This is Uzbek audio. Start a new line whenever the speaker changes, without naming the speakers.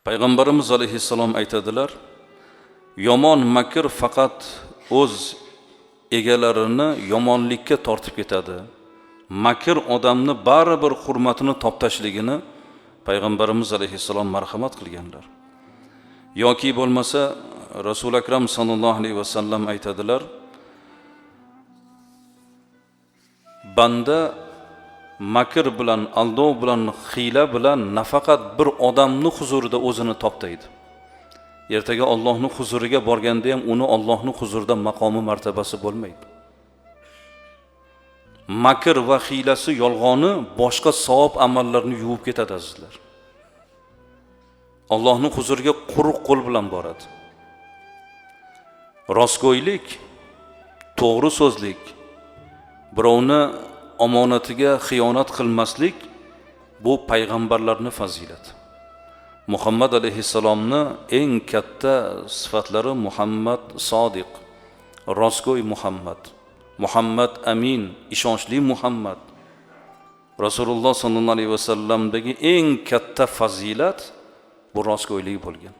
Payg'ambarimiz alayhissalom aytadilar, yomon makr faqat o'z egalarini yomonlikka tortib ketadi. Makr odamni baribir hurmatini toptashligini Payg'ambarimiz alayhissalom marhamat qilganlar. Yoki bo'lmasa Rasul akram sallallohu alayhi vasallam aytadilar, banda makr bilan, aldov bilan, hiyla bilan nafaqat bir odamni huzurida o'zini toptaydi. Ertaga Allohning huzuriga borganda ham uni Allohning huzurida maqomi martabasi bo'lmaydi. Makr va hiylasi, yolg'oni boshqa savob amallarni yuvib ketadi azizlar. Allohning huzuriga quruq qo'l bilan boradi. Rostgo'ylik, to'g'ri so'zlik, birovni omonatiga xiyonat qilmaslik bu payg'ambarlarning fazilati. Muhammad alayhissalomni eng katta sifatlari Muhammad sodiq, rostgo'y Muhammad, Muhammad amin, ishonchli Muhammad. Rasululloh sallallohu alayhi vasallamdagi eng katta fazilat bu rostgo'ylik bo'lgan.